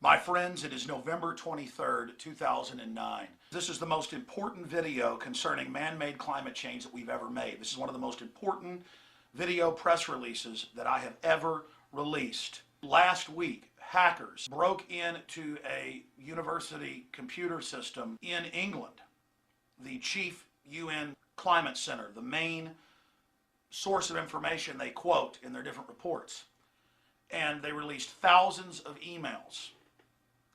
My friends, it is November 23rd, 2009. This is the most important video concerning man-made climate change that we've ever made. This is one of the most important video press releases that I have ever released. Last week, hackers broke into a university computer system in England, the chief UN climate center, the main source of information they quote in their different reports. And they released thousands of emails.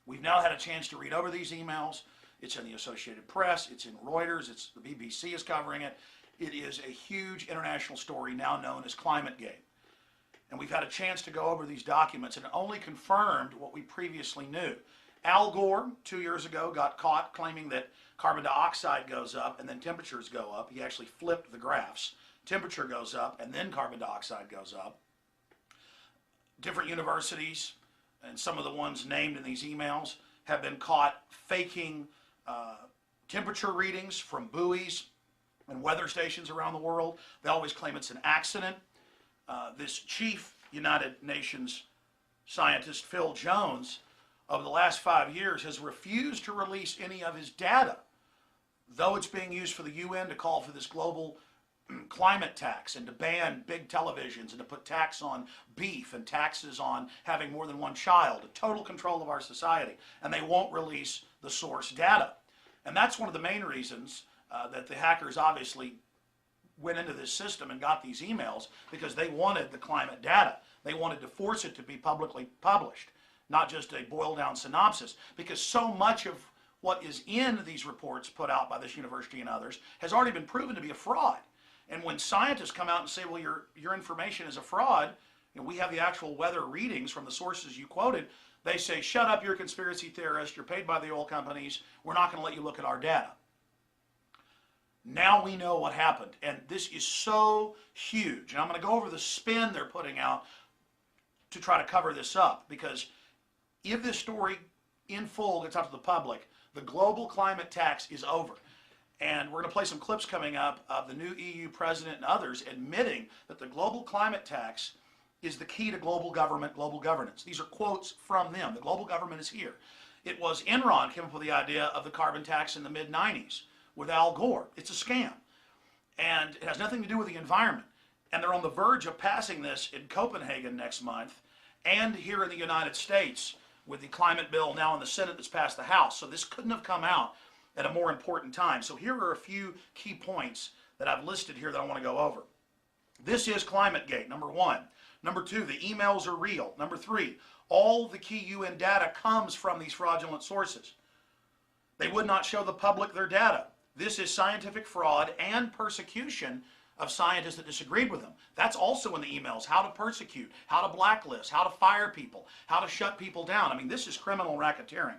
We've now had a chance to read over these emails. It's in the Associated Press, it's in Reuters, the BBC is covering it. It is a huge international story now known as ClimateGate. And we've had a chance to go over these documents, and it only confirmed what we previously knew. Al Gore, 2 years ago, got caught claiming that carbon dioxide goes up and then temperatures go up. He actually flipped the graphs. Temperature goes up and then carbon dioxide goes up. Different universities, and some of the ones named in these emails, have been caught faking temperature readings from buoys and weather stations around the world. They always claim it's an accident. This chief United Nations scientist, Phil Jones, over the last 5 years has refused to release any of his data, though it's being used for the UN to call for this global climate tax and to ban big televisions and to put tax on beef and taxes on having more than one child, a total control of our society, and they won't release the source data. And that's one of the main reasons that the hackers obviously went into this system and got these emails, because they wanted the climate data. They wanted to force it to be publicly published, not just a boiled down synopsis, because so much of what is in these reports put out by this university and others has already been proven to be a fraud. And when scientists come out and say, well, your information is a fraud, and we have the actual weather readings from the sources you quoted, they say, shut up, you're a conspiracy theorist, you're paid by the oil companies, we're not going to let you look at our data. Now we know what happened, and this is so huge. And I'm going to go over the spin they're putting out to try to cover this up, because if this story in full gets out to the public, the global climate tax is over. And we're going to play some clips coming up of the new EU president and others admitting that the global climate tax is the key to global government, global governance. These are quotes from them. The global government is here. It was Enron came up with the idea of the carbon tax in the mid-90s with Al Gore. It's a scam. And it has nothing to do with the environment. And they're on the verge of passing this in Copenhagen next month and here in the United States with the climate bill now in the Senate that's passed the House. So this couldn't have come out at a more important time. So here are a few key points that I've listed here that I want to go over. This is ClimateGate, number one. Number two, the emails are real. Number three, all the key UN data comes from these fraudulent sources. They would not show the public their data. This is scientific fraud and persecution of scientists that disagreed with them. That's also in the emails, how to persecute, how to blacklist, how to fire people, how to shut people down. I mean, this is criminal racketeering.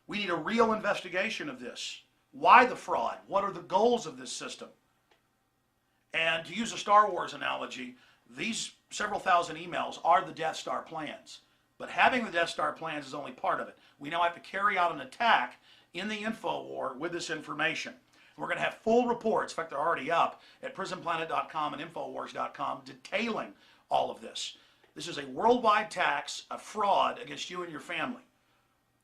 We need a real investigation of this. Why the fraud? What are the goals of this system? And to use a Star Wars analogy, these several thousand emails are the Death Star plans. But having the Death Star plans is only part of it. We now have to carry out an attack in the info war with this information. We're going to have full reports, in fact they're already up, at prisonplanet.com and infowars.com detailing all of this. This is a worldwide tax, a fraud against you and your family.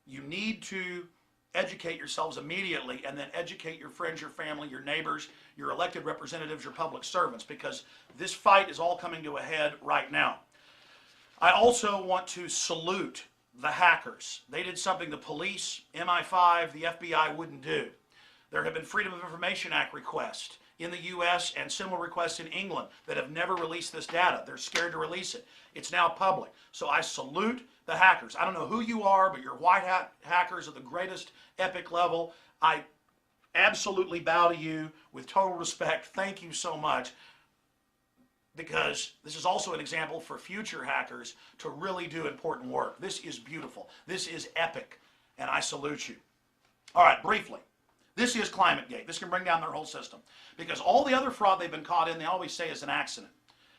You need to educate yourselves immediately, and then educate your friends, your family, your neighbors, your elected representatives, your public servants, because this fight is all coming to a head right now. I also want to salute the hackers. They did something the police, MI5, the FBI wouldn't do. There have been Freedom of Information Act requests in the U.S. and similar requests in England that have never released this data. They're scared to release it. It's now public. So I salute the hackers. I don't know who you are, but you're white hat hackers at the greatest epic level. I absolutely bow to you with total respect. Thank you so much, because this is also an example for future hackers to really do important work. This is beautiful. This is epic, and I salute you. All right, briefly. This is ClimateGate. This can bring down their whole system, because all the other fraud they've been caught in, they always say is an accident.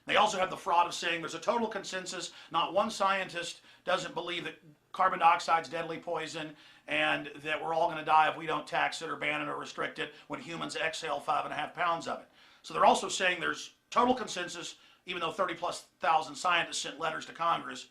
They also have the fraud of saying there's a total consensus. Not one scientist doesn't believe that carbon dioxide is deadly poison and that we're all going to die if we don't tax it or ban it or restrict it when humans exhale 5.5 pounds of it. So they're also saying there's total consensus, even though 30+ thousand scientists sent letters to Congress